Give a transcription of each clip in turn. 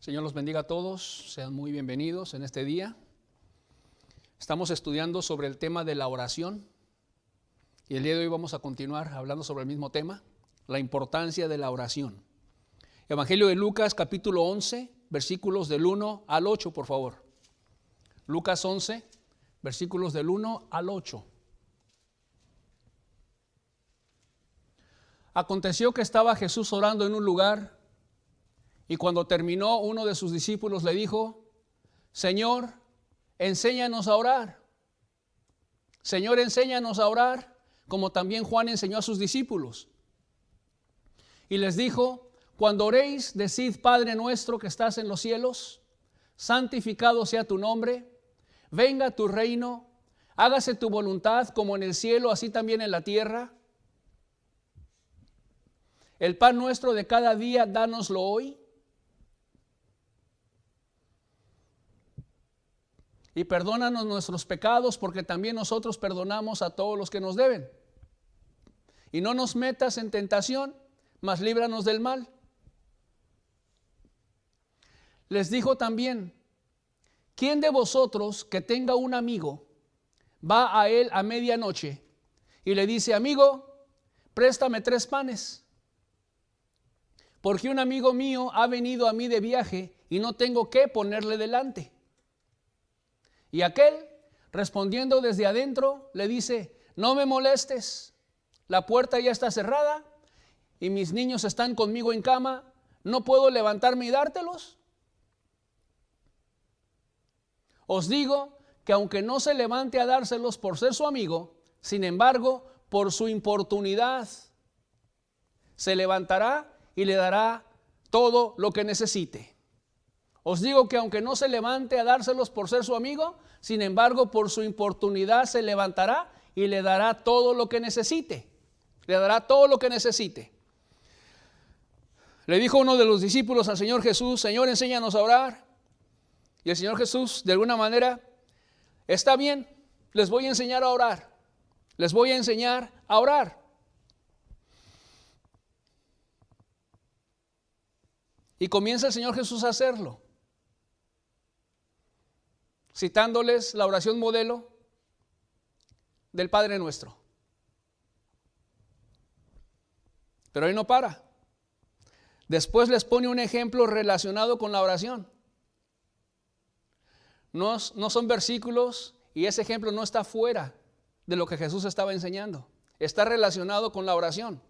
Señor los bendiga a todos, sean muy bienvenidos en este día. Estamos estudiando sobre el tema de la oración y el día de hoy vamos a continuar hablando sobre el mismo tema, la importancia de la oración. Evangelio de Lucas, capítulo 11, versículos del 1 al 8, por favor. Lucas 11, versículos del 1 al 8. Aconteció que estaba Jesús orando en un lugar y cuando terminó, uno de sus discípulos le dijo: Señor, enséñanos a orar. Señor, enséñanos a orar, como también Juan enseñó a sus discípulos. Y les dijo: cuando oréis, decid: Padre nuestro que estás en los cielos, santificado sea tu nombre, venga tu reino, hágase tu voluntad como en el cielo, así también en la tierra. El pan nuestro de cada día, dánoslo hoy. Y perdónanos nuestros pecados, porque también nosotros perdonamos a todos los que nos deben. Y no nos metas en tentación, mas líbranos del mal. Les dijo también: ¿quién de vosotros que tenga un amigo va a él a medianoche y le dice: amigo, préstame 3 panes? Porque un amigo mío ha venido a mí de viaje y no tengo qué ponerle delante. Y aquel, respondiendo desde adentro, le dice: no me molestes, la puerta ya está cerrada y mis niños están conmigo en cama, ¿no puedo levantarme y dártelos? Os digo que aunque no se levante a dárselos por ser su amigo, sin embargo, por su importunidad, se levantará y le dará todo lo que necesite. Os digo que aunque no se levante a dárselos por ser su amigo, sin embargo, por su importunidad se levantará y le dará todo lo que necesite. Le dará todo lo que necesite. Le dijo uno de los discípulos al Señor Jesús: Señor, enséñanos a orar. Y el Señor Jesús, de alguna manera: está bien, les voy a enseñar a orar. Les voy a enseñar a orar. Y comienza el Señor Jesús a hacerlo, citándoles la oración modelo del Padre Nuestro. Pero ahí no para. Después les pone un ejemplo relacionado con la oración. No son versículos y ese ejemplo no está fuera de lo que Jesús estaba enseñando. Está relacionado con la oración.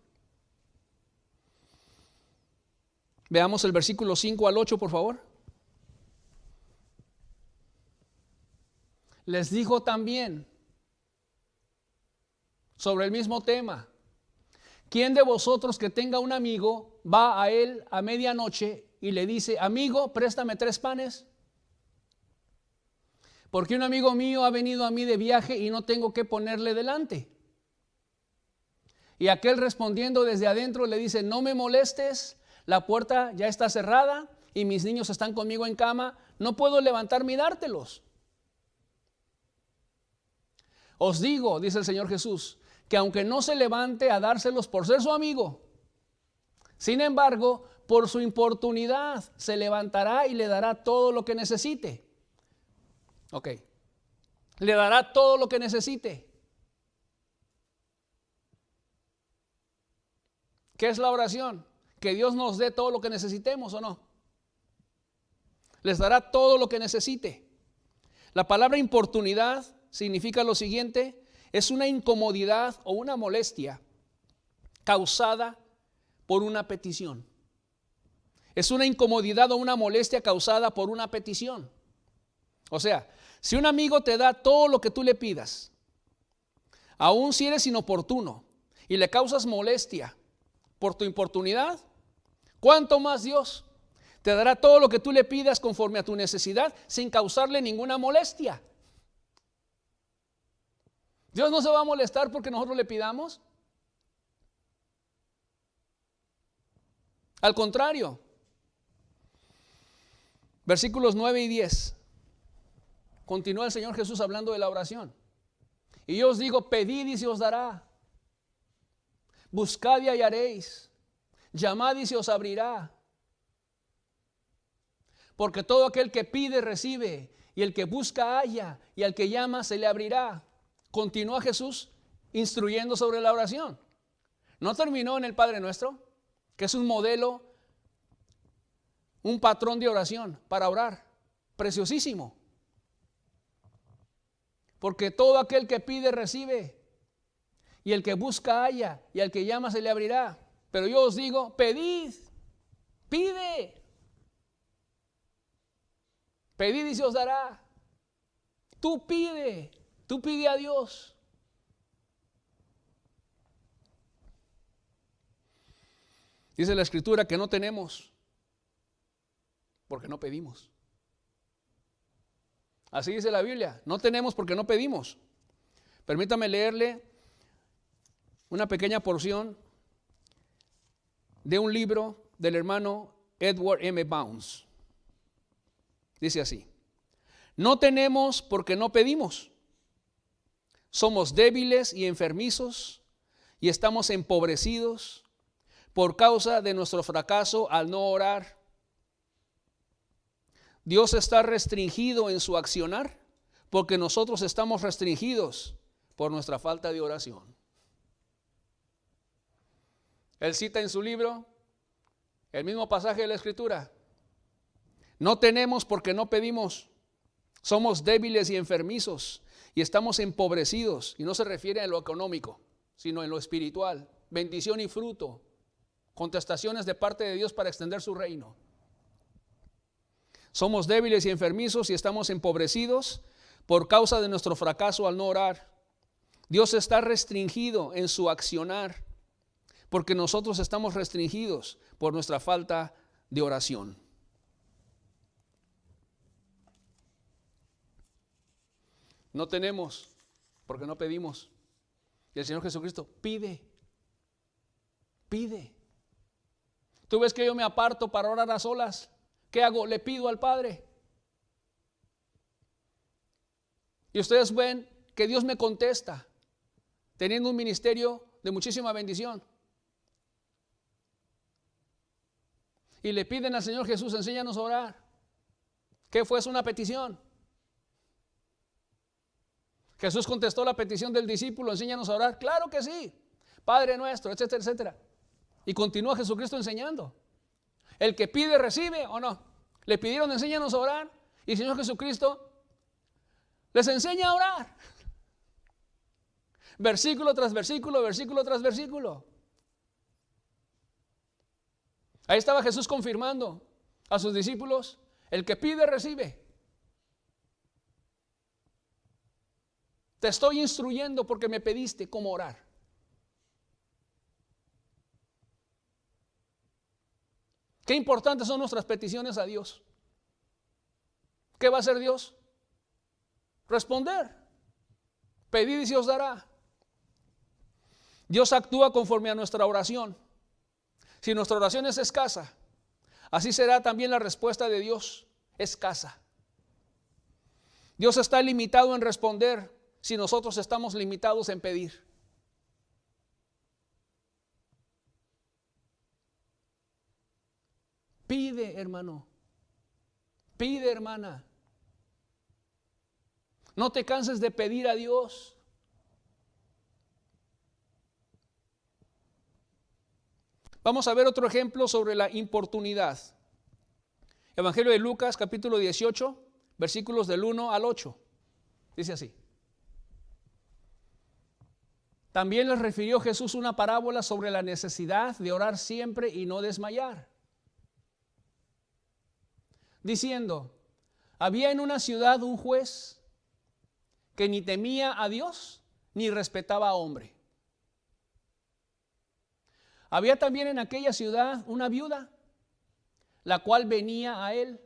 Veamos el versículo 5 al 8, por favor. Les dijo también sobre el mismo tema: ¿quién de vosotros que tenga un amigo va a él a medianoche y le dice: amigo, préstame 3 panes? Porque un amigo mío ha venido a mí de viaje y no tengo qué ponerle delante. Y aquel, respondiendo desde adentro, le dice: no me molestes, la puerta ya está cerrada y mis niños están conmigo en cama, no puedo levantarme y dártelos. Os digo, dice el Señor Jesús, que aunque no se levante a dárselos por ser su amigo, sin embargo, por su importunidad se levantará y le dará todo lo que necesite. Ok, le dará todo lo que necesite. ¿Qué es la oración? Que Dios nos dé todo lo que necesitemos, ¿o no? Les dará todo lo que necesite. La palabra importunidad significa lo siguiente: es una incomodidad o una molestia causada por una petición. Es una incomodidad o una molestia causada por una petición. O sea, si un amigo te da todo lo que tú le pidas, aun si eres inoportuno y le causas molestia por tu importunidad, ¿cuánto más Dios te dará todo lo que tú le pidas conforme a tu necesidad sin causarle ninguna molestia? Dios no se va a molestar porque nosotros le pidamos. Al contrario. Versículos 9 y 10. Continúa el Señor Jesús hablando de la oración. Y yo os digo: pedid y se os dará. Buscad y hallaréis. Llamad y se os abrirá. porque todo aquel que pide recibe, y el que busca halla, y al que llama se le abrirá. Continúa Jesús instruyendo sobre la oración. No terminó en el Padre Nuestro, que es un modelo, un patrón de oración para orar, preciosísimo. Porque todo aquel que pide recibe, y el que busca halla, y al que llama se le abrirá. Pero yo os digo, pedid, pide. Pedid y se os dará. Tú pide a Dios. Dice la Escritura que no tenemos porque no pedimos. Así dice la Biblia, no tenemos porque no pedimos. Permítame leerle una pequeña porción de un libro del hermano Edward M. Bounds. Dice así: no tenemos porque no pedimos. Somos débiles y enfermizos y estamos empobrecidos por causa de nuestro fracaso al no orar. Dios está restringido en su accionar porque nosotros estamos restringidos por nuestra falta de oración. Él cita en su libro el mismo pasaje de la Escritura. No tenemos porque no pedimos. Somos débiles y enfermizos y estamos empobrecidos. Y no se refiere a lo económico, sino en lo espiritual. Bendición y fruto. Contestaciones de parte de Dios para extender su reino. Somos débiles y enfermizos y estamos empobrecidos por causa de nuestro fracaso al no orar. Dios está restringido en su accionar porque nosotros estamos restringidos por nuestra falta de oración. No tenemos porque no pedimos. Y el Señor Jesucristo pide. Tú ves que yo me aparto para orar a solas. ¿Qué hago? Le pido al Padre. Y ustedes ven que Dios me contesta, teniendo un ministerio de muchísima bendición. Y le piden al Señor Jesús, enséñanos a orar. ¿Qué fue? Es una petición. Jesús contestó la petición del discípulo, enséñanos a orar. Claro que sí, Padre nuestro, etcétera, etcétera. Y continúa Jesucristo enseñando. El que pide recibe o no. Le pidieron enséñanos a orar y el Señor Jesucristo les enseña a orar. Versículo tras versículo, versículo tras versículo. Ahí estaba Jesús confirmando a sus discípulos, el que pide recibe. Te estoy instruyendo porque me pediste cómo orar. Qué importantes son nuestras peticiones a Dios. ¿Qué va a hacer Dios? Responder. Pedid y se os dará. Dios actúa conforme a nuestra oración. Si nuestra oración es escasa, así será también la respuesta de Dios, escasa. Dios está limitado en responder si nosotros estamos limitados en pedir. Pide, hermano. Pide, hermana. No te canses de pedir a Dios. Vamos a ver otro ejemplo sobre la importunidad. Evangelio de Lucas, capítulo 18, versículos del 1 al 8. Dice así. También les refirió Jesús una parábola sobre la necesidad de orar siempre y no desmayar, diciendo, había en una ciudad un juez que ni temía a Dios ni respetaba a hombre. Había también en aquella ciudad una viuda, la cual venía a él,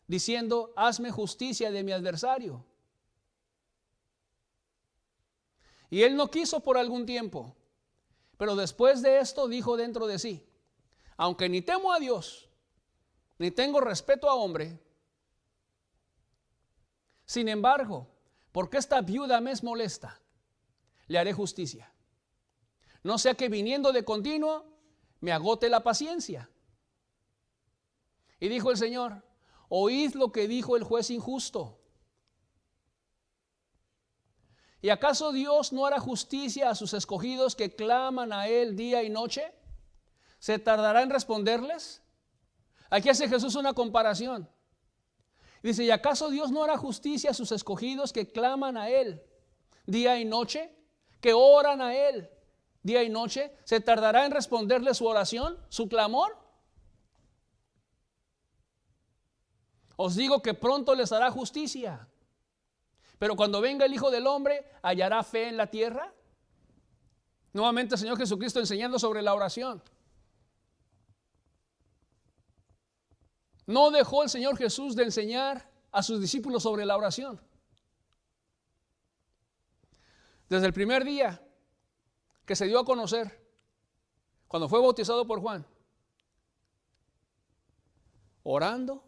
diciendo, hazme justicia de mi adversario. Y él no quiso por algún tiempo, pero después de esto dijo dentro de sí, aunque ni temo a Dios, ni tengo respeto a hombre, sin embargo, porque esta viuda me es molesta, le haré justicia. No sea que viniendo de continuo me agote la paciencia. Y dijo el Señor, Oíd lo que dijo el juez injusto. ¿Y acaso Dios no hará justicia a sus escogidos que claman a Él día y noche? ¿Se tardará en responderles? Aquí hace Jesús una comparación. Dice, ¿y acaso Dios no hará justicia a sus escogidos que claman a Él día y noche? Que oran a Él día y noche. ¿Se tardará en responderles su oración, su clamor? Os digo que pronto les hará justicia. Pero cuando venga el Hijo del Hombre, ¿hallará fe en la tierra? Nuevamente el Señor Jesucristo enseñando sobre la oración. No dejó el Señor Jesús de enseñar a sus discípulos sobre la oración. Desde el primer día que se dio a conocer, cuando fue bautizado por Juan, orando,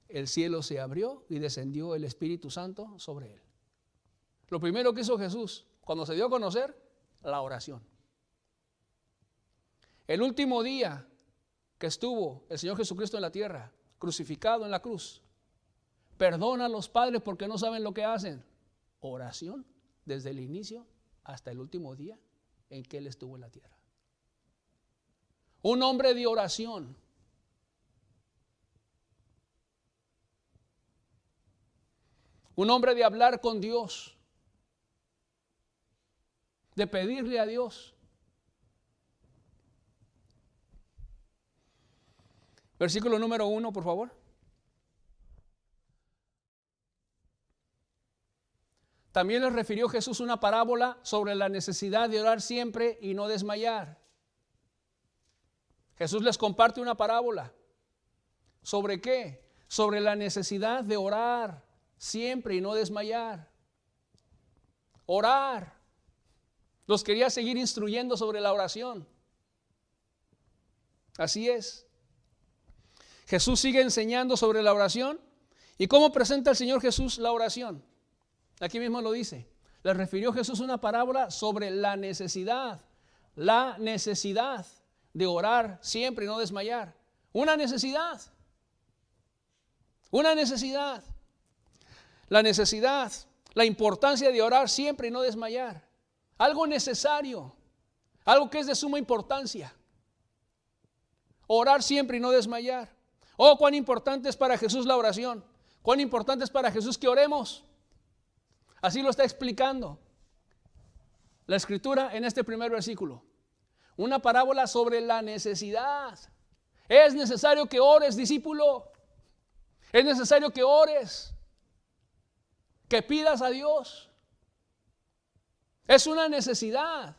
el cielo se abrió y descendió el Espíritu Santo sobre él. Lo primero que hizo Jesús cuando se dio a conocer, la oración. El último día que estuvo el Señor Jesucristo en la tierra, crucificado en la cruz, perdona a los padres porque no saben lo que hacen. Oración desde el inicio hasta el último día en que Él estuvo en la tierra. Un hombre de oración. Un hombre de hablar con Dios, de pedirle a Dios. Versículo número 1, por favor. También les refirió Jesús una parábola sobre la necesidad de orar siempre y no desmayar. Jesús les comparte una parábola. ¿Sobre qué? Sobre la necesidad de orar siempre y no desmayar. Orar. Los quería seguir instruyendo sobre la oración. Así es. Jesús sigue enseñando sobre la oración. ¿Y cómo presenta el Señor Jesús la oración? Aquí mismo lo dice. Le refirió Jesús una parábola sobre la necesidad de orar siempre y no desmayar. Una necesidad. Una necesidad. La necesidad, la importancia de orar siempre y no desmayar. Algo necesario, algo que es de suma importancia. Orar siempre y no desmayar. Oh, cuán importante es para Jesús la oración. Cuán importante es para Jesús que oremos. Así lo está explicando la Escritura en este primer versículo. Una parábola sobre la necesidad. Es necesario que ores, discípulo. Es necesario que ores. Que pidas a Dios. Es una necesidad.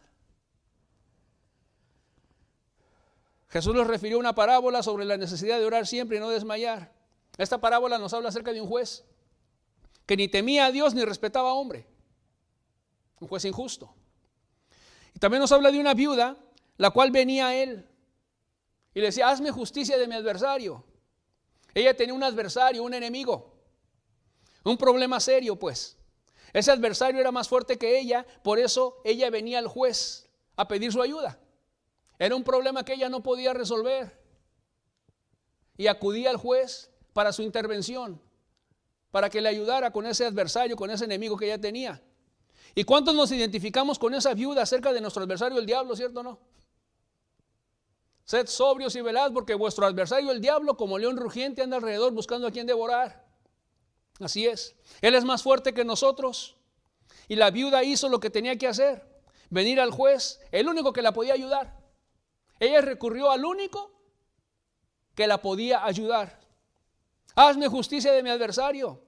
Jesús les refirió una parábola sobre la necesidad de orar siempre y no desmayar. Esta parábola nos habla acerca de un juez que ni temía a Dios ni respetaba a hombre. Un juez injusto. Y también nos habla de una viuda, la cual venía a él y le decía, hazme justicia de mi adversario. Ella tenía un adversario, un enemigo. Un problema serio, pues. Ese adversario era más fuerte que ella, por eso ella venía al juez a pedir su ayuda. Era un problema que ella no podía resolver. Y acudía al juez para su intervención, para que le ayudara con ese adversario, con ese enemigo que ella tenía. ¿Y cuántos nos identificamos con esa viuda acerca de nuestro adversario el diablo, cierto o no? Sed sobrios y velad, porque vuestro adversario el diablo, como león rugiente, anda alrededor buscando a quien devorar. Así es. Él es más fuerte que nosotros. Y la viuda hizo lo que tenía que hacer. Venir al juez, el único que la podía ayudar. Ella recurrió al único que la podía ayudar. Hazme justicia de mi adversario.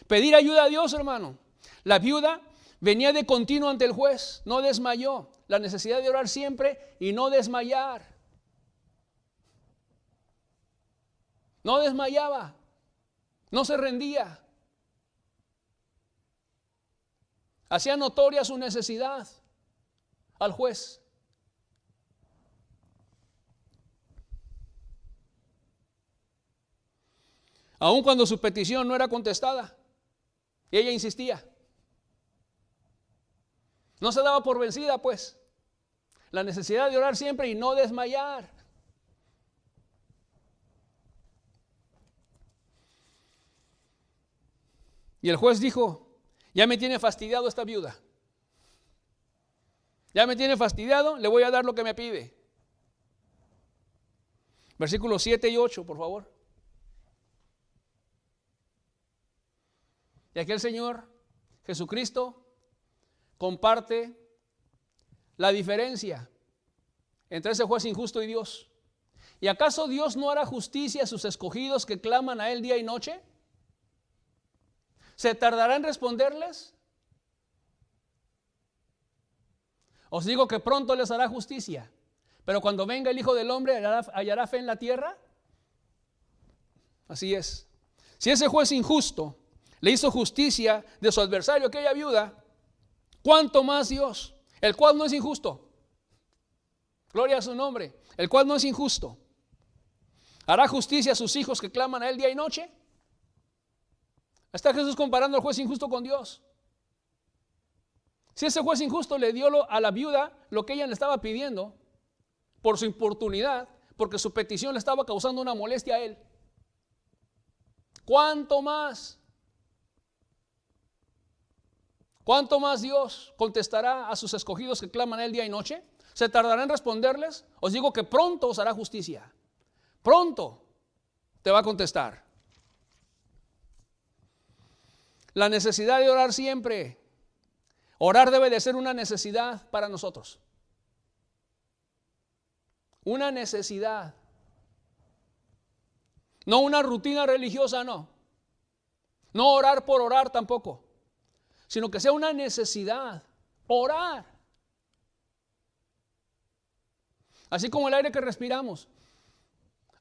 Pedir ayuda a Dios, hermano. La viuda venía de continuo ante el juez, no desmayó. La necesidad de orar siempre y no desmayar. No desmayaba. No se rendía. Hacía notoria su necesidad al juez. Aun cuando su petición no era contestada, y ella insistía. No se daba por vencida, pues. La necesidad de orar siempre y no desmayar. Y el juez dijo, ya me tiene fastidiado esta viuda. Ya me tiene fastidiado, le voy a dar lo que me pide. Versículos 7 y 8, por favor. Y aquí el Señor Jesucristo comparte la diferencia entre ese juez injusto y Dios. ¿Y acaso Dios no hará justicia a sus escogidos que claman a Él día y noche? ¿Se tardará en responderles? Os digo que pronto les hará justicia. Pero cuando venga el Hijo del Hombre, ¿hallará fe en la tierra? Así es. Si ese juez injusto le hizo justicia de su adversario, aquella viuda, ¿cuánto más Dios, el cual no es injusto? Gloria a su nombre. El cual no es injusto. ¿Hará justicia a sus hijos que claman a Él día y noche? Está Jesús comparando al juez injusto con Dios. Si ese juez injusto le dio a la viuda lo que ella le estaba pidiendo, por su importunidad, porque su petición le estaba causando una molestia a él, ¿cuánto más? ¿Cuánto más Dios contestará a sus escogidos que claman a Él día y noche? ¿Se tardará en responderles? Os digo que pronto os hará justicia. Pronto te va a contestar. La necesidad de orar siempre. Orar debe de ser una necesidad para nosotros. Una necesidad. No una rutina religiosa, no. No orar por orar tampoco. Sino que sea una necesidad. Orar. Así como el aire que respiramos.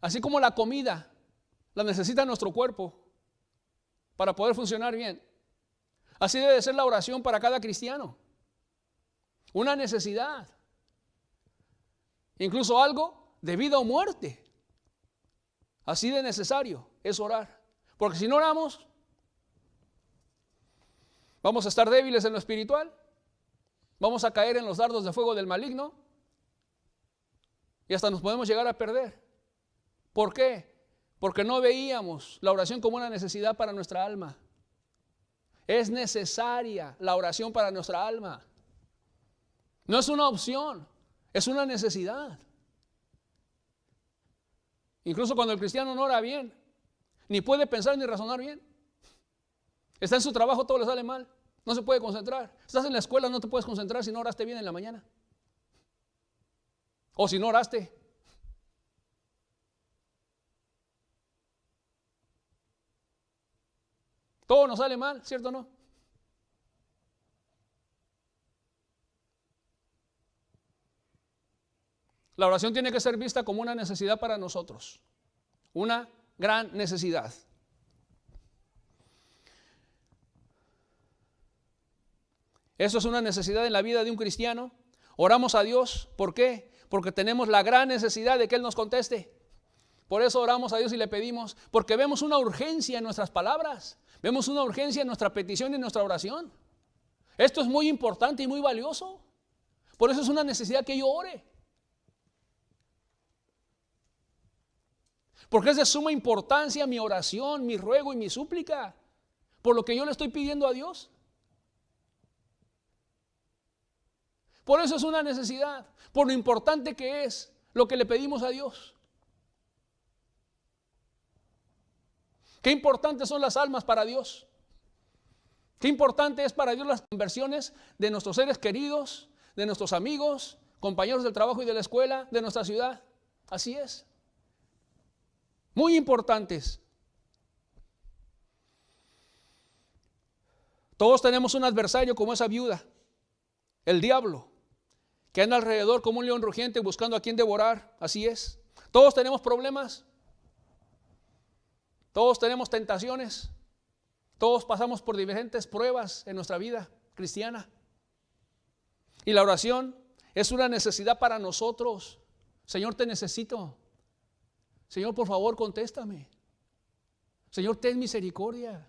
Así como la comida la necesita nuestro cuerpo para poder funcionar bien. Así debe ser la oración para cada cristiano. Una necesidad. Incluso algo de vida o muerte. Así de necesario es orar. Porque si no oramos, vamos a estar débiles en lo espiritual. Vamos a caer en los dardos de fuego del maligno. Y hasta nos podemos llegar a perder. ¿Por qué? Porque no veíamos la oración como una necesidad para nuestra alma. Es necesaria la oración para nuestra alma. No es una opción, es una necesidad. Incluso cuando el cristiano no ora bien, ni puede pensar ni razonar bien. Está en su trabajo, todo le sale mal. No se puede concentrar. Estás en la escuela, no te puedes concentrar si no oraste bien en la mañana. O si no oraste. Todo nos sale mal, ¿cierto o no? La oración tiene que ser vista como una necesidad para nosotros. Una gran necesidad. Eso es una necesidad en la vida de un cristiano. Oramos a Dios, ¿por qué? Porque tenemos la gran necesidad de que Él nos conteste. Por eso oramos a Dios y le pedimos, porque vemos una urgencia en nuestras palabras, vemos una urgencia en nuestra petición y en nuestra oración. Esto es muy importante y muy valioso. Por eso es una necesidad que yo ore. Porque es de suma importancia mi oración, mi ruego y mi súplica, por lo que yo le estoy pidiendo a Dios. Por eso es una necesidad, por lo importante que es lo que le pedimos a Dios. Qué importantes son las almas para Dios. Qué importante es para Dios las conversiones de nuestros seres queridos, de nuestros amigos, compañeros del trabajo y de la escuela, de nuestra ciudad. Así es. Muy importantes. Todos tenemos un adversario como esa viuda, el diablo, que anda alrededor como un león rugiente buscando a quien devorar. Así es. Todos tenemos problemas. Todos tenemos tentaciones. Todos pasamos por diferentes pruebas en nuestra vida cristiana. Y la oración es una necesidad para nosotros. Señor, te necesito. Señor, por favor, contéstame. Señor, ten misericordia.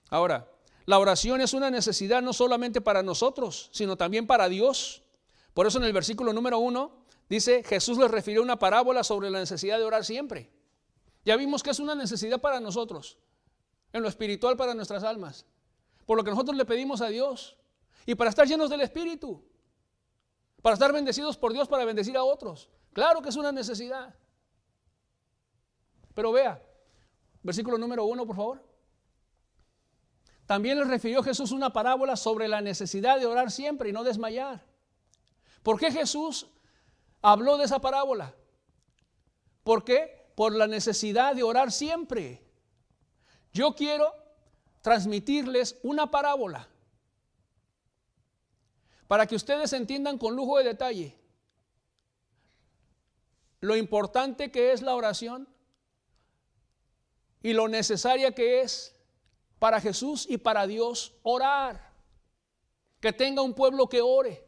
Ahora, la oración es una necesidad no solamente para nosotros, sino también para Dios. Por eso en el versículo número 1 Dice, Jesús les refirió una parábola sobre la necesidad de orar siempre. Ya vimos que es una necesidad para nosotros, en lo espiritual para nuestras almas, por lo que nosotros le pedimos a Dios y para estar llenos del Espíritu, para estar bendecidos por Dios, para bendecir a otros. Claro que es una necesidad. Pero vea, versículo número 1, por favor. También les refirió Jesús una parábola sobre la necesidad de orar siempre y no desmayar. ¿Por qué Jesús habló de esa parábola? ¿Por qué? Por la necesidad de orar siempre. Yo quiero transmitirles una parábola para que ustedes entiendan con lujo de detalle lo importante que es la oración y lo necesaria que es para Jesús y para Dios orar. Que tenga un pueblo que ore.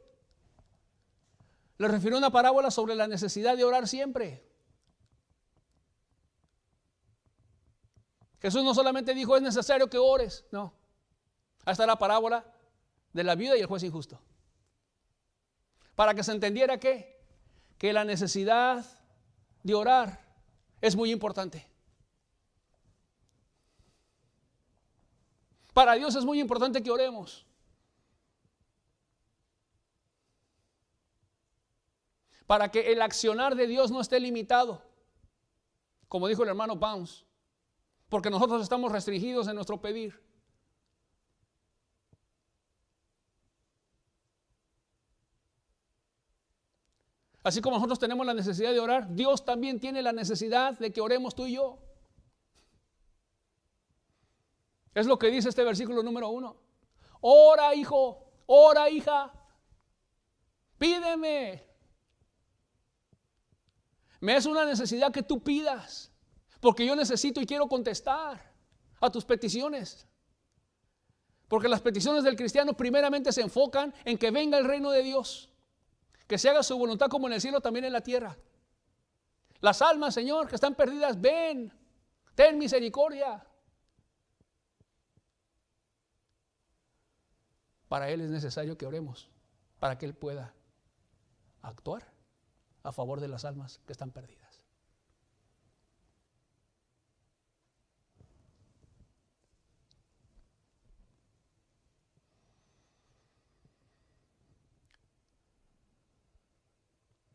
Les refiero a una parábola sobre la necesidad de orar siempre. Jesús no solamente dijo es necesario que ores, no. Ahí está la parábola de la viuda y el juez injusto. Para que se entendiera que la necesidad de orar es muy importante. Para Dios es muy importante que oremos. Para que el accionar de Dios no esté limitado, como dijo el hermano Bounce, porque nosotros estamos restringidos en nuestro pedir. Así como nosotros tenemos la necesidad de orar, Dios también tiene la necesidad de que oremos tú y yo. Es lo que dice este versículo número 1. Ora, hijo, ora, hija, pídeme. Me es una necesidad que tú pidas, porque yo necesito y quiero contestar a tus peticiones. Porque las peticiones del cristiano primeramente se enfocan en que venga el reino de Dios, que se haga su voluntad como en el cielo, también en la tierra. Las almas, Señor, que están perdidas, ven, ten misericordia. Para Él es necesario que oremos, para que Él pueda actuar a favor de las almas que están perdidas.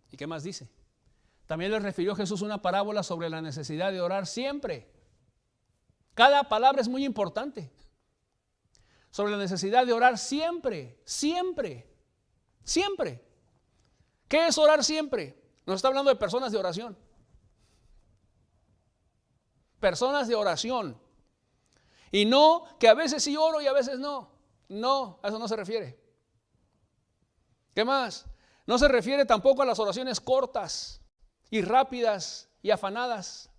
¿Y qué más dice? También les refirió Jesús una parábola sobre la necesidad de orar siempre. Cada palabra es muy importante. Sobre la necesidad de orar siempre, siempre, siempre. ¿Qué es orar siempre? Nos está hablando de personas de oración. Personas de oración. Y no que a veces sí oro y a veces no. No, a eso no se refiere. ¿Qué más? No se refiere tampoco a las oraciones cortas y rápidas y afanadas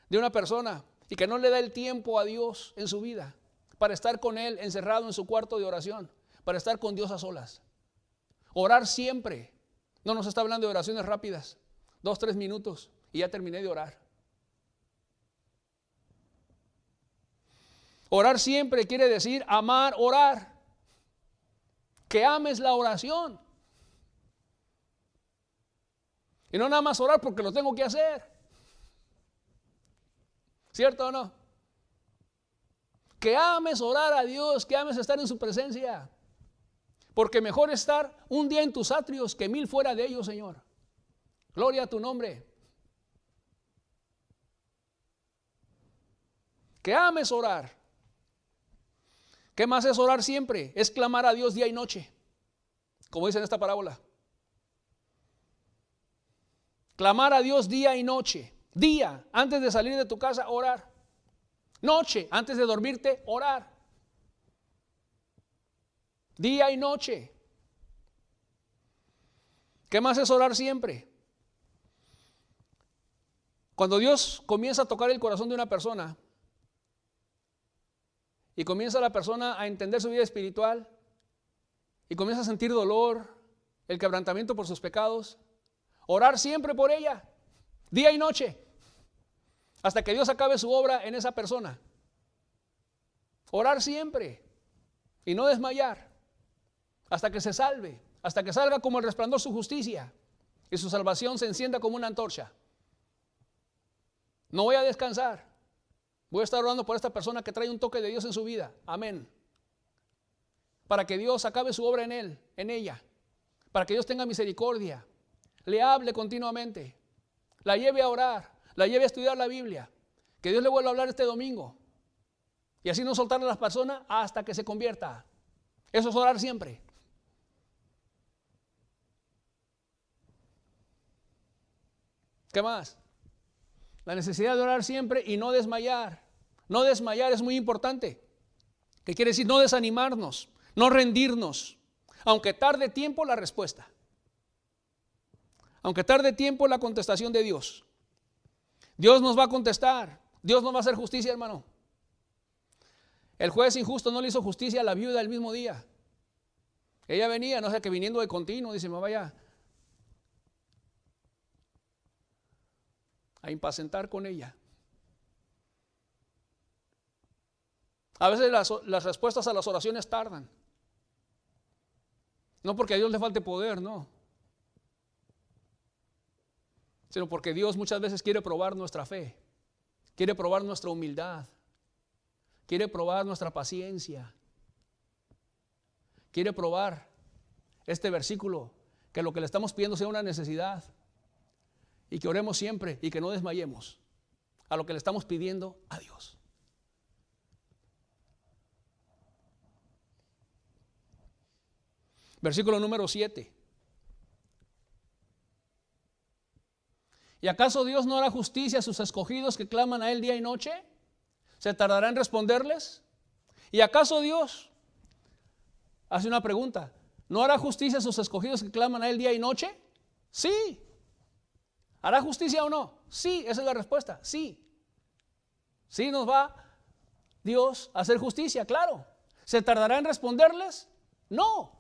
de una persona y que no le da el tiempo a Dios en su vida para estar con Él encerrado en su cuarto de oración, para estar con Dios a solas. Orar siempre. No nos está hablando de oraciones rápidas, 2-3 minutos y ya terminé de orar. Orar siempre quiere decir amar, orar. Que ames la oración. Y no nada más orar porque lo tengo que hacer. ¿Cierto o no? Que ames orar a Dios, que ames estar en su presencia. Porque mejor estar un día en tus atrios que 1000 fuera de ellos, Señor. Gloria a tu nombre. Que ames orar. ¿Qué más es orar siempre? Es clamar a Dios día y noche, como dice en esta parábola. Clamar a Dios día y noche. Día, antes de salir de tu casa, orar. Noche, antes de dormirte, orar. Día y noche. ¿Qué más es orar siempre? Cuando Dios comienza a tocar el corazón de una persona y comienza la persona a entender su vida espiritual y comienza a sentir dolor, el quebrantamiento por sus pecados, orar siempre por ella, día y noche, hasta que Dios acabe su obra en esa persona. Orar siempre y no desmayar hasta que se salve, hasta que salga como el resplandor su justicia y su salvación se encienda como una antorcha. No voy a descansar. Voy a estar orando por esta persona que trae un toque de Dios en su vida. Amén. Para que Dios acabe su obra en él, en ella. Para que Dios tenga misericordia. Le hable continuamente. La lleve a orar. La lleve a estudiar la Biblia. Que Dios le vuelva a hablar este domingo. Y así no soltar a las personas hasta que se convierta. Eso es orar siempre. ¿Qué más? La necesidad de orar siempre y no desmayar. No desmayar es muy importante. ¿Qué quiere decir? No desanimarnos, no rendirnos. Aunque tarde tiempo la respuesta. Aunque tarde tiempo la contestación de Dios. Dios nos va a contestar. Dios nos va a hacer justicia, hermano. El juez injusto no le hizo justicia a la viuda el mismo día. Ella venía, no sé, que viniendo de continuo, dice, me vaya a impacientar con ella. A veces las respuestas a las oraciones tardan. No porque a Dios le falte poder, no. Sino porque Dios muchas veces quiere probar nuestra fe. Quiere probar nuestra humildad. Quiere probar nuestra paciencia. Quiere probar este versículo, que lo que le estamos pidiendo sea una necesidad. Y que oremos siempre y que no desmayemos a lo que le estamos pidiendo a Dios. Versículo número 7. ¿Y acaso Dios no hará justicia a sus escogidos que claman a Él día y noche? ¿Se tardará en responderles? ¿Y acaso Dios hace una pregunta? ¿No hará justicia a sus escogidos que claman a Él día y noche? Sí. ¿Hará justicia o no? Sí, esa es la respuesta, sí. Sí nos va Dios a hacer justicia, claro. ¿Se tardará en responderles? No.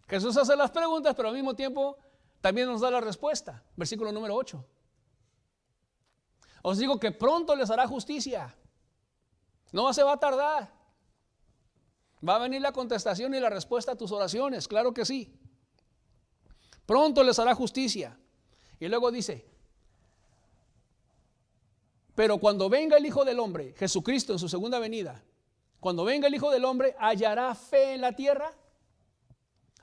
Jesús hace las preguntas, pero al mismo tiempo también nos da la respuesta. Versículo número 8. Os digo que pronto les hará justicia. No se va a tardar. Va a venir la contestación y la respuesta a tus oraciones, claro que sí. Pronto les hará justicia. Y luego dice, pero cuando venga el Hijo del Hombre, Jesucristo en su segunda venida, cuando venga el Hijo del Hombre, ¿hallará fe en la tierra?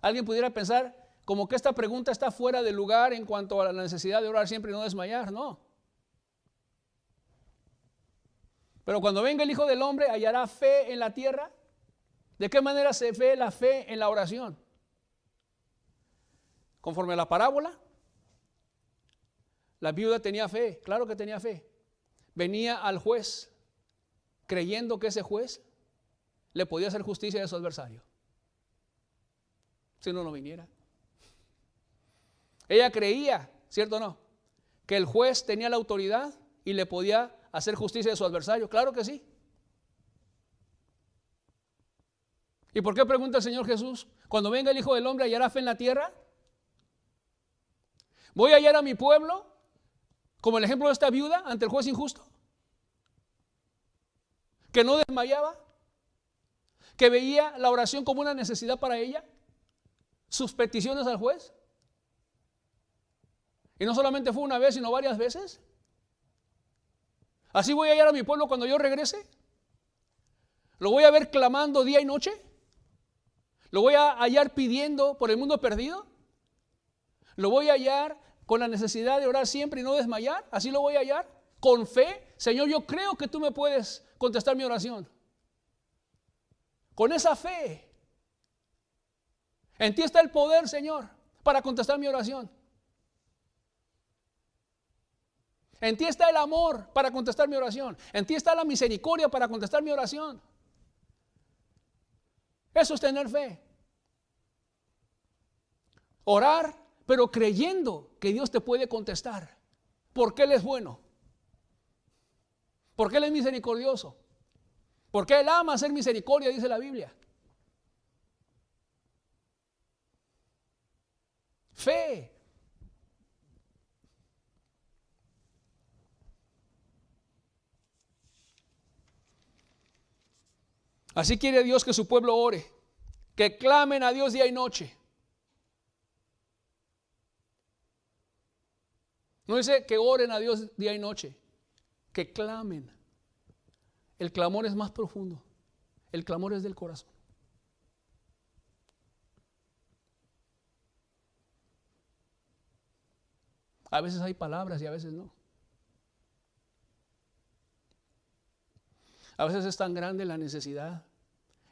Alguien pudiera pensar como que esta pregunta está fuera de lugar en cuanto a la necesidad de orar siempre y no desmayar, no. Pero cuando venga el Hijo del Hombre, ¿hallará fe en la tierra? ¿De qué manera se ve la fe en la oración? Conforme a la parábola, la viuda tenía fe, claro que tenía fe. Venía al juez creyendo que ese juez le podía hacer justicia de su adversario. Si no viniera. Ella creía, ¿cierto o no? Que el juez tenía la autoridad y le podía hacer justicia de su adversario. Claro que sí. ¿Y por qué pregunta el Señor Jesús? Cuando venga el Hijo del Hombre, ¿hallará fe en la tierra? ¿Voy a hallar a mi pueblo como el ejemplo de esta viuda ante el juez injusto? Que no desmayaba, que veía la oración como una necesidad para ella, sus peticiones al juez. Y no solamente fue una vez, sino varias veces. ¿Así voy a hallar a mi pueblo cuando yo regrese? ¿Lo voy a ver clamando día y noche? ¿Lo voy a hallar pidiendo por el mundo perdido? ¿Lo voy a hallar con la necesidad de orar siempre y no desmayar? ¿Así lo voy a hallar? Con fe. Señor, yo creo que tú me puedes contestar mi oración. Con esa fe. En ti está el poder, Señor, para contestar mi oración. En ti está el amor para contestar mi oración. En ti está la misericordia para contestar mi oración. Eso es tener fe. Orar, pero creyendo que Dios te puede contestar. Porque Él es bueno. Porque Él es misericordioso. Porque Él ama hacer misericordia, dice la Biblia. Fe. Así quiere Dios que su pueblo ore, que clamen a Dios día y noche. No dice que oren a Dios día y noche, que clamen. El clamor es más profundo. El clamor es del corazón. A veces hay palabras y a veces no. A veces es tan grande la necesidad,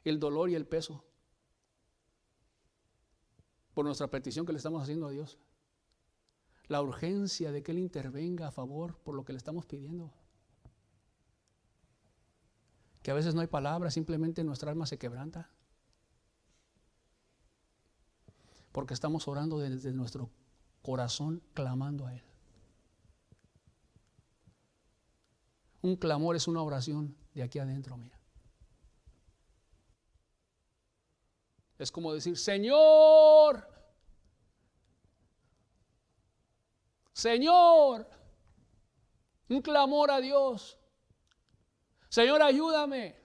el dolor y el peso por nuestra petición que le estamos haciendo a Dios. La urgencia de que Él intervenga a favor por lo que le estamos pidiendo. Que a veces no hay palabras, simplemente nuestra alma se quebranta. Porque estamos orando desde nuestro corazón, clamando a Él. Un clamor es una oración de aquí adentro, mira. Es como decir, Señor, Señor, un clamor a Dios. Señor, ayúdame.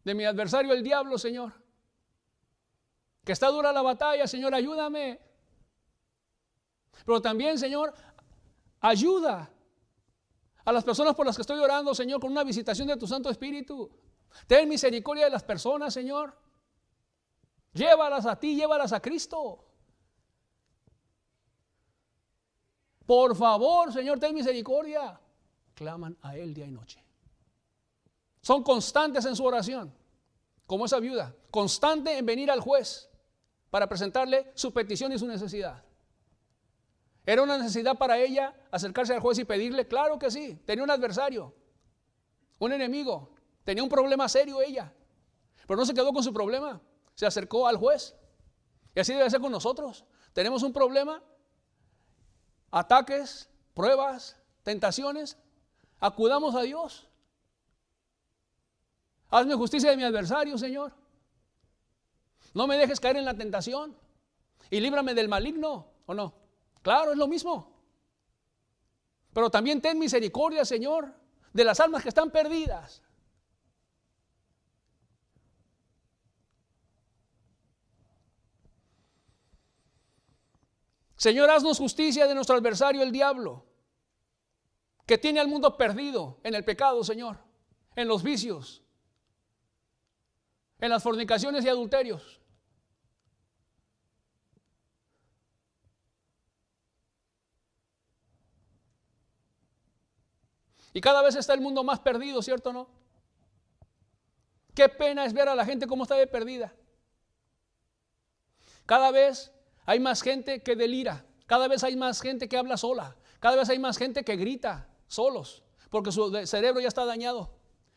De mi adversario el diablo, Señor. Que está dura la batalla, Señor, ayúdame. Pero también, Señor, ayuda a las personas por las que estoy orando, Señor, con una visitación de tu Santo Espíritu. Ten misericordia de las personas, Señor. Llévalas a ti, llévalas a Cristo. Por favor, Señor, ten misericordia. Claman a Él día y noche. Son constantes en su oración, como esa viuda, constante en venir al juez para presentarle su petición y su necesidad. ¿Era una necesidad para ella acercarse al juez y pedirle? Claro que sí. Tenía un adversario, un enemigo, tenía un problema serio ella, pero no se quedó con su problema, se acercó al juez. Y así debe ser con nosotros. Tenemos un problema, ataques, pruebas, tentaciones, acudamos a Dios. Hazme justicia de mi adversario, Señor. No me dejes caer en la tentación y líbrame del maligno, ¿o no? Claro, es lo mismo. Pero también ten misericordia, Señor, de las almas que están perdidas. Señor, haznos justicia de nuestro adversario, el diablo, que tiene al mundo perdido en el pecado, Señor, en los vicios, en las fornicaciones y adulterios. Y cada vez está el mundo más perdido, ¿cierto o no? Qué pena es ver a la gente cómo está de perdida. Cada vez hay más gente que delira, cada vez hay más gente que habla sola, cada vez hay más gente que grita solos, porque su cerebro ya está dañado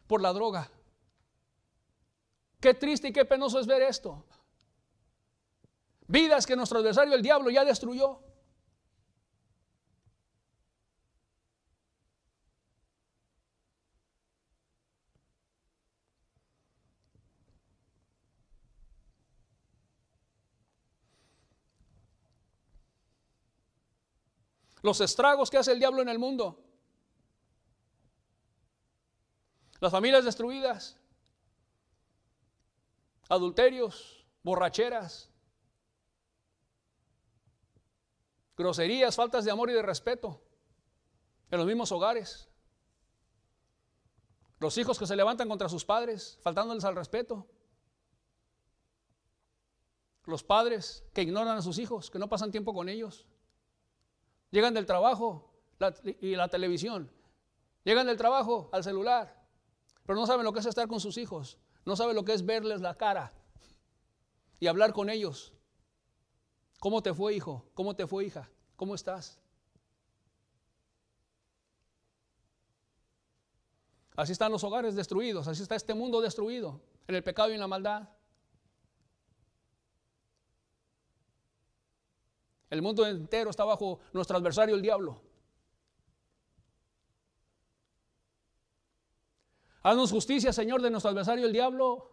por la droga. Qué triste y qué penoso es ver esto. Vidas que nuestro adversario, el diablo, ya destruyó. Los estragos que hace el diablo en el mundo. Las familias destruidas. Adulterios, borracheras, groserías, faltas de amor y de respeto en los mismos hogares. Los hijos que se levantan contra sus padres, faltándoles al respeto. Los padres que ignoran a sus hijos, que no pasan tiempo con ellos. Llegan del trabajo y la televisión. Llegan del trabajo al celular, pero no saben lo que es estar con sus hijos. No saben lo que es verles la cara y hablar con ellos. ¿Cómo te fue, hijo? ¿Cómo te fue, hija? ¿Cómo estás? Así están los hogares destruidos, así está este mundo destruido, en el pecado y en la maldad. El mundo entero está bajo nuestro adversario, el diablo. Haznos justicia, Señor, de nuestro adversario, el diablo.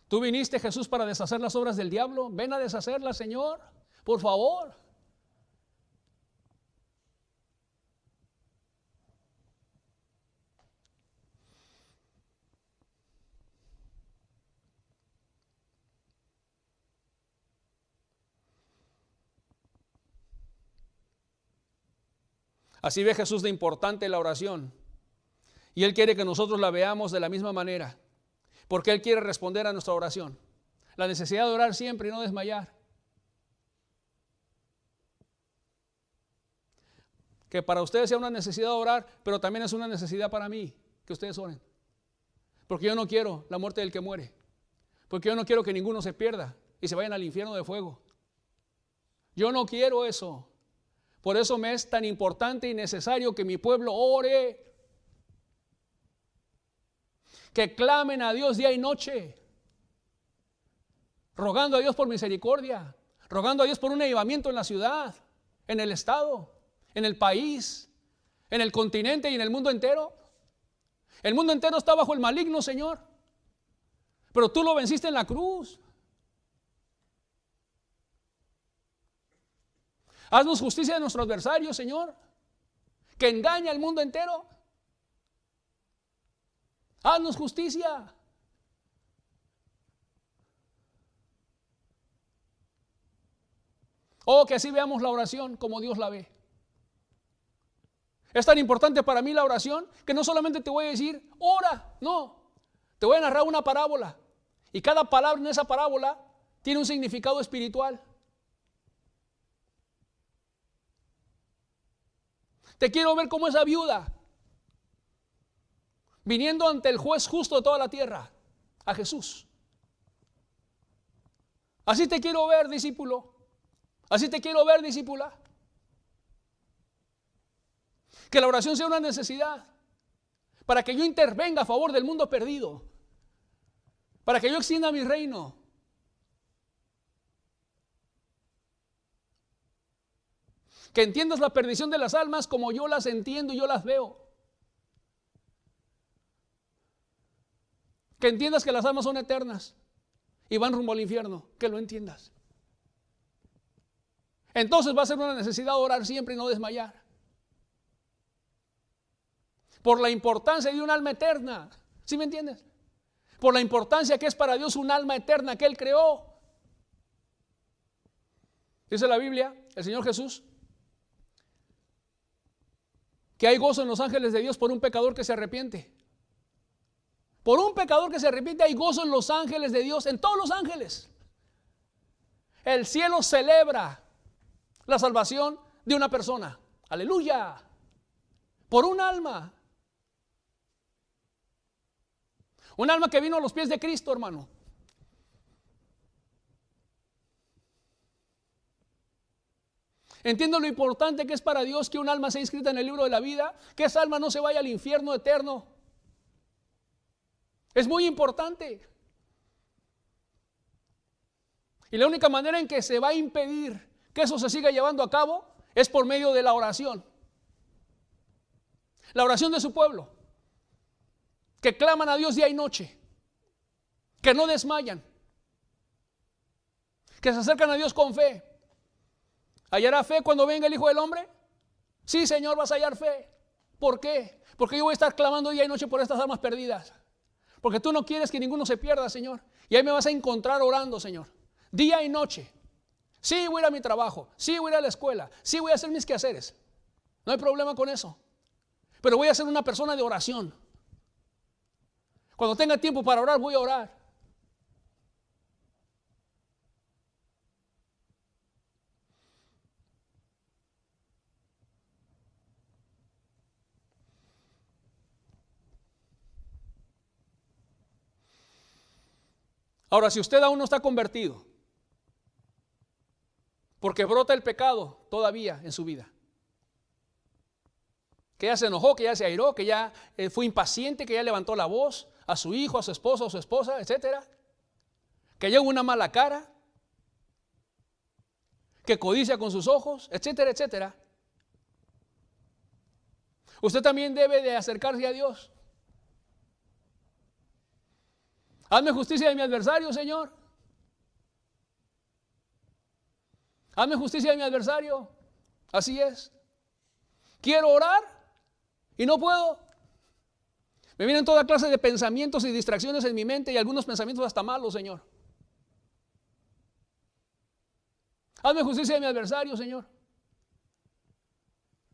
Tú viniste, Jesús, para deshacer las obras del diablo. Ven a deshacerlas, Señor, por favor. Así ve Jesús de importante la oración. Y Él quiere que nosotros la veamos de la misma manera, porque Él quiere responder a nuestra oración. La necesidad de orar siempre y no desmayar. Que para ustedes sea una necesidad de orar, pero también es una necesidad para mí, que ustedes oren. Porque yo no quiero la muerte del que muere. Porque yo no quiero que ninguno se pierda y se vayan al infierno de fuego. Yo no quiero eso. Por eso me es tan importante y necesario que mi pueblo ore. Que clamen a Dios día y noche. Rogando a Dios por misericordia. Rogando a Dios por un avivamiento en la ciudad, en el estado, en el país, en el continente y en el mundo entero. El mundo entero está bajo el maligno, Señor. Pero tú lo venciste en la cruz. Haznos justicia de nuestro adversario, Señor, que engaña al mundo entero. Haznos justicia. Oh, que así veamos la oración como Dios la ve. Es tan importante para mí la oración que no solamente te voy a decir, ora, no. Te voy a narrar una parábola. Y cada palabra en esa parábola tiene un significado espiritual. Te quiero ver como esa viuda, viniendo ante el juez justo de toda la tierra, a Jesús. Así te quiero ver, discípulo. Así te quiero ver, discípula. Que la oración sea una necesidad para que yo intervenga a favor del mundo perdido, para que yo extienda mi reino. Que entiendas la perdición de las almas como yo las entiendo y yo las veo. Que entiendas que las almas son eternas y van rumbo al infierno. Que lo entiendas. Entonces va a ser una necesidad orar siempre y no desmayar. Por la importancia de un alma eterna. ¿Sí me entiendes? Por la importancia que es para Dios un alma eterna que Él creó. Dice la Biblia, el Señor Jesús, que hay gozo en los ángeles de Dios por un pecador que se arrepiente. Por un pecador que se arrepiente hay gozo en los ángeles de Dios, en todos los ángeles. El cielo celebra la salvación de una persona. Aleluya. Por un alma. Un alma que vino a los pies de Cristo, hermano. Entiendo lo importante que es para Dios que un alma sea inscrita en el libro de la vida, que esa alma no se vaya al infierno eterno. Es muy importante. Y la única manera en que se va a impedir que eso se siga llevando a cabo es por medio de la oración. La oración de su pueblo, que claman a Dios día y noche, que no desmayan, que se acercan a Dios con fe. ¿Hallará fe cuando venga el Hijo del Hombre? Sí, Señor, vas a hallar fe. ¿Por qué? Porque yo voy a estar clamando día y noche por estas almas perdidas. Porque tú no quieres que ninguno se pierda, Señor. Y ahí me vas a encontrar orando, Señor. Día y noche. Sí, voy a ir a mi trabajo. Sí, voy a ir a la escuela. Sí, voy a hacer mis quehaceres. No hay problema con eso. Pero voy a ser una persona de oración. Cuando tenga tiempo para orar, voy a orar. Ahora, si usted aún no está convertido, porque brota el pecado todavía en su vida, que ya se enojó, que ya se airó, que ya fue impaciente, que ya levantó la voz a su hijo, a su esposo, a su esposa, etcétera, que lleva una mala cara, que codicia con sus ojos, etcétera, etcétera. Usted también debe de acercarse a Dios. Hazme justicia de mi adversario, Señor. Hazme justicia de mi adversario. Así es. Quiero orar y no puedo. Me vienen toda clase de pensamientos y distracciones en mi mente y algunos pensamientos hasta malos, Señor. Hazme justicia de mi adversario, Señor.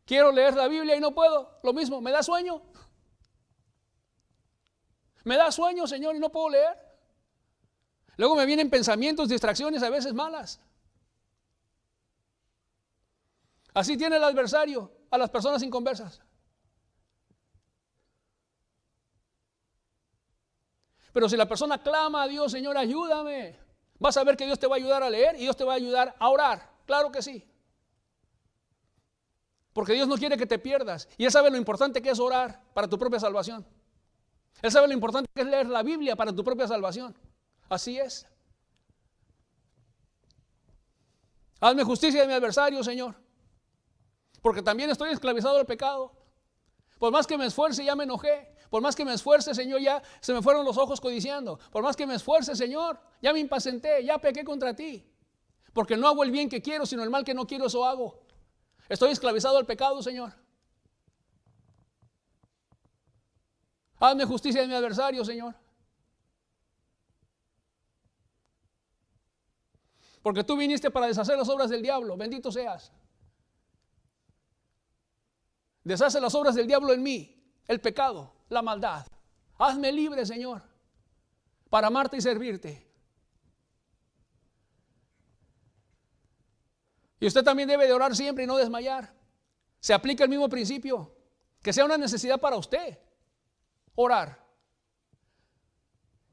Quiero leer la Biblia y no puedo. Lo mismo, me da sueño. Me da sueño, Señor, y no puedo leer. Luego me vienen pensamientos, distracciones, a veces malas. Así tiene el adversario a las personas inconversas. Pero si la persona clama a Dios, Señor, ayúdame, vas a ver que Dios te va a ayudar a leer y Dios te va a ayudar a orar. Claro que sí. Porque Dios no quiere que te pierdas. Y Él sabe lo importante que es orar para tu propia salvación. Él sabe lo importante que es leer la Biblia para tu propia salvación. Así es. Hazme justicia de mi adversario, Señor. Porque también estoy esclavizado al pecado. Por más que me esfuerce, ya me enojé. Por más que me esfuerce, Señor, ya se me fueron los ojos codiciando. Por más que me esfuerce, Señor, ya me impacienté, ya pequé contra ti. Porque no hago el bien que quiero, sino el mal que no quiero, eso hago. Estoy esclavizado al pecado, Señor. Hazme justicia de mi adversario, Señor. Porque tú viniste para deshacer las obras del diablo. Bendito seas. Deshace las obras del diablo en mí, el pecado, la maldad. Hazme libre, Señor, para amarte y servirte. Y usted también debe de orar siempre y no desmayar. Se aplica el mismo principio. Que sea una necesidad para usted orar.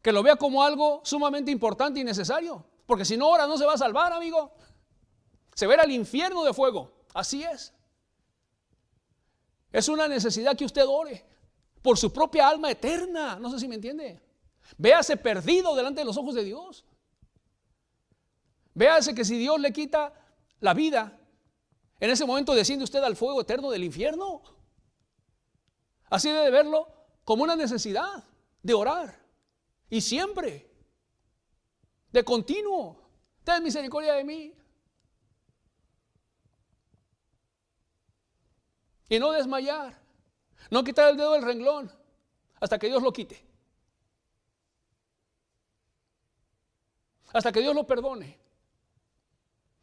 Que lo vea como algo sumamente importante y necesario. Porque si no ora no se va a salvar, amigo. Se va a ir al infierno de fuego. Así es. Es una necesidad que usted ore por su propia alma eterna. No sé si me entiende. Véase perdido delante de los ojos de Dios. Véase que si Dios le quita la vida, en ese momento desciende usted al fuego eterno del infierno. Así debe verlo como una necesidad de orar. Y siempre, de continuo, ten misericordia de mí. Y no desmayar, no quitar el dedo del renglón hasta que Dios lo quite. Hasta que Dios lo perdone.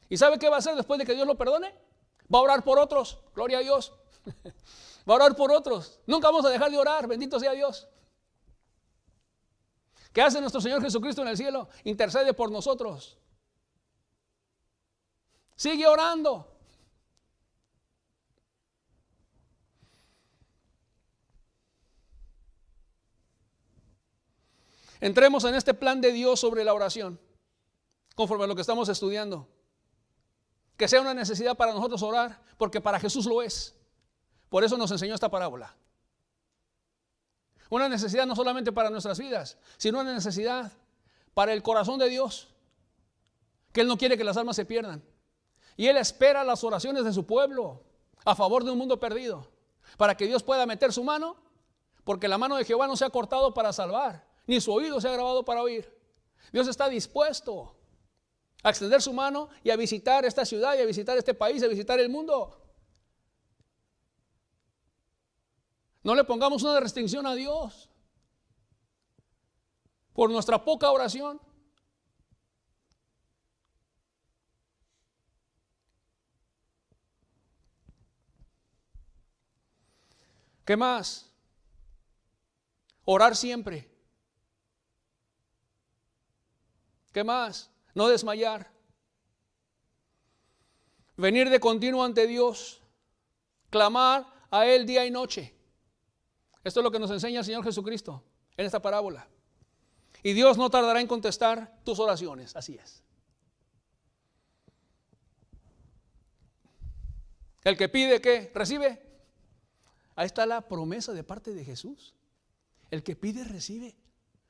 ¿Y sabe qué va a hacer después de que Dios lo perdone? Va a orar por otros, gloria a Dios. Va a orar por otros. Nunca vamos a dejar de orar, bendito sea Dios. ¿Qué hace nuestro Señor Jesucristo en el cielo? Intercede por nosotros. Sigue orando. Entremos en este plan de Dios sobre la oración, conforme a lo que estamos estudiando. Que sea una necesidad para nosotros orar, porque para Jesús lo es. Por eso nos enseñó esta parábola. Una necesidad no solamente para nuestras vidas, sino una necesidad para el corazón de Dios, que Él no quiere que las almas se pierdan. Y Él espera las oraciones de su pueblo a favor de un mundo perdido, para que Dios pueda meter su mano, porque la mano de Jehová no se ha cortado para salvar, ni su oído se ha grabado para oír. Dios está dispuesto a extender su mano y a visitar esta ciudad, y a visitar este país, a visitar el mundo. No le pongamos una restricción a Dios por nuestra poca oración. ¿Qué más? Orar siempre. ¿Qué más? No desmayar. Venir de continuo ante Dios. Clamar a Él día y noche. Esto es lo que nos enseña el Señor Jesucristo en esta parábola. Y Dios no tardará en contestar tus oraciones. Así es. El que pide, ¿qué? ¿Recibe? Ahí está la promesa de parte de Jesús. El que pide, recibe.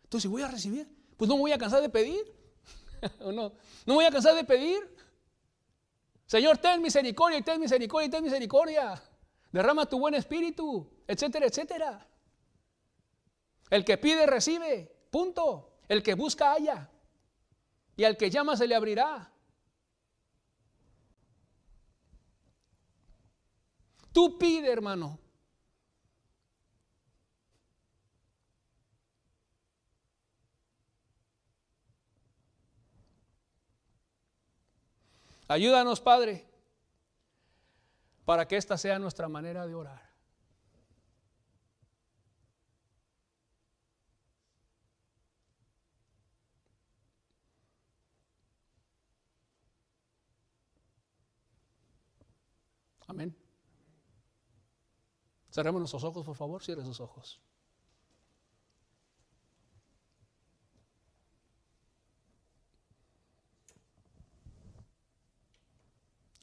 Entonces, si voy a recibir, pues no me voy a cansar de pedir. ¿O no? No me voy a cansar de pedir. Señor, ten misericordia y ten misericordia y ten misericordia. Derrama tu buen espíritu, etcétera, etcétera. El que pide, recibe. Punto. El que busca, halla. Y al que llama, se le abrirá. Tú pide, hermano. Ayúdanos, Padre, para que esta sea nuestra manera de orar. Amén. Cerremos nuestros ojos, por favor, cierre sus ojos.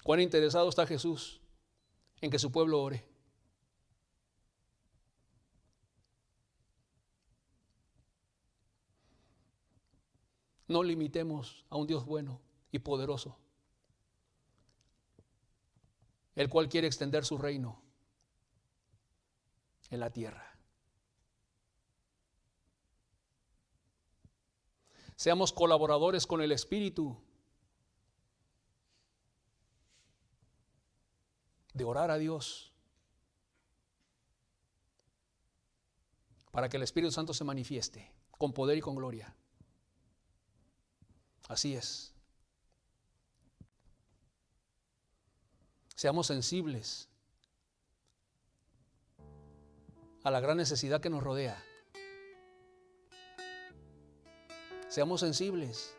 ¿Cuán interesado está Jesús en que su pueblo ore? No limitemos a un Dios bueno y poderoso, el cual quiere extender su reino en la tierra. Seamos colaboradores con el Espíritu de orar a Dios para que el Espíritu Santo se manifieste con poder y con gloria. Así es. Seamos sensibles a la gran necesidad que nos rodea. Seamos sensibles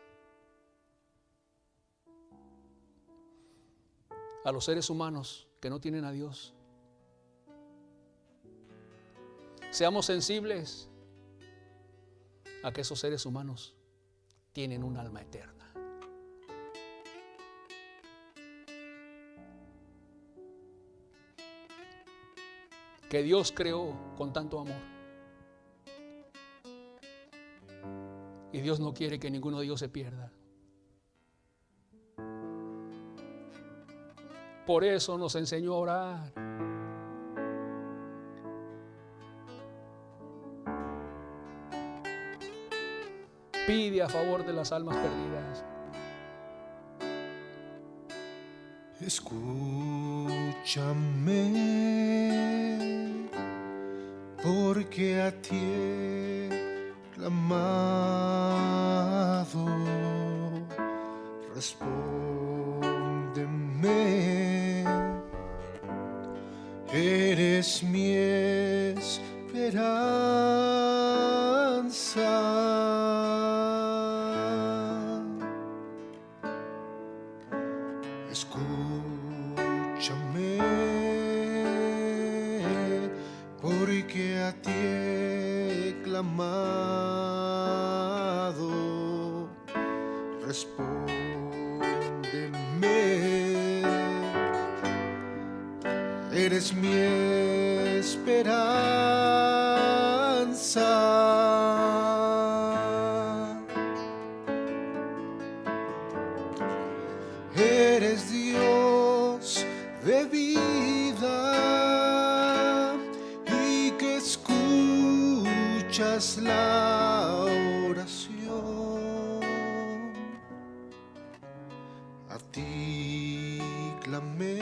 a los seres humanos que no tienen a Dios. Seamos sensibles a que esos seres humanos tienen un alma eterna. Que Dios creó con tanto amor. Y Dios no quiere que ninguno de ellos se pierda. Por eso nos enseñó a orar. Pide a favor de las almas perdidas. Escúchame, porque a ti he clamado. Respóndeme, eres mi esperanza. Escúchame, porque a ti he clamado. Respóndeme, eres mi esperanza. Eres Dios de vida y que escuchas la oración. A ti clamé,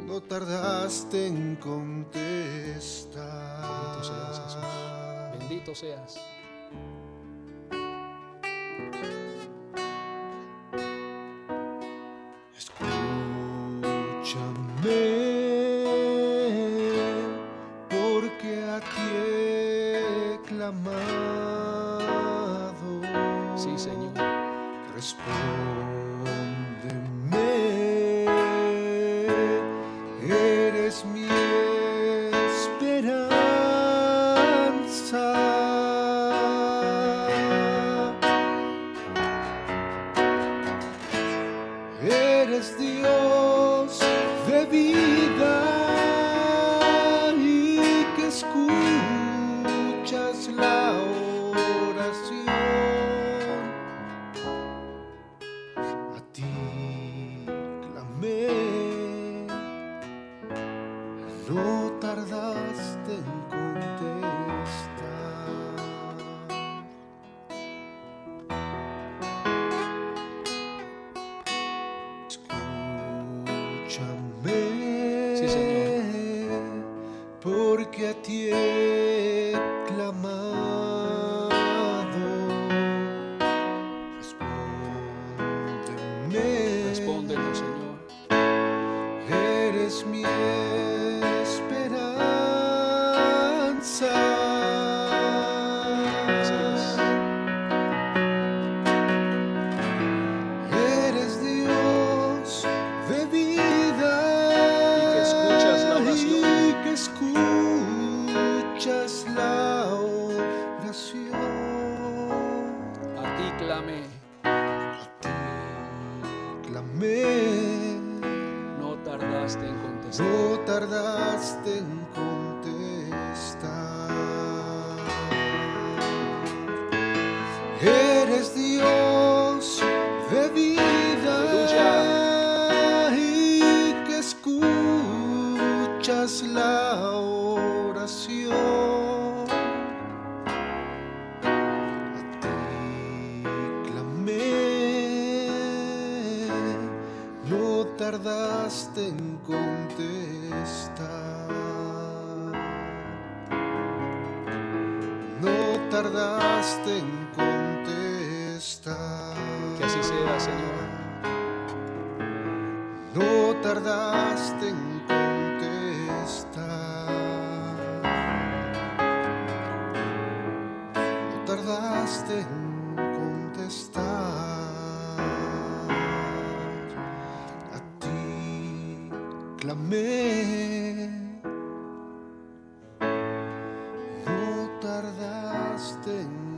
no tardaste en contestar. Bendito seas, Jesús. Bendito seas. Escúchame, porque a ti he clamado. Sí, Señor. Respóndeme, eres mi esperanza. Eres Dios de vida y que escuchas la oración. A ti clamé, no tardaste en contestar. Escúchame, Sí, Señor. porque a ti he clamado. Respóndeme, Respóndenos, Señor. la oración. A ti clamé, A ti clamé, no tardaste en contestar. no tardaste en contestar. Eres Dios de vida y que escuchas la oración. A ti clamé, no tardaste en contestar. No tardaste en contestar. Que así sea, Señor. No tardaste en contestar. No tardaste en contestar. A ti clamé. No tardaste en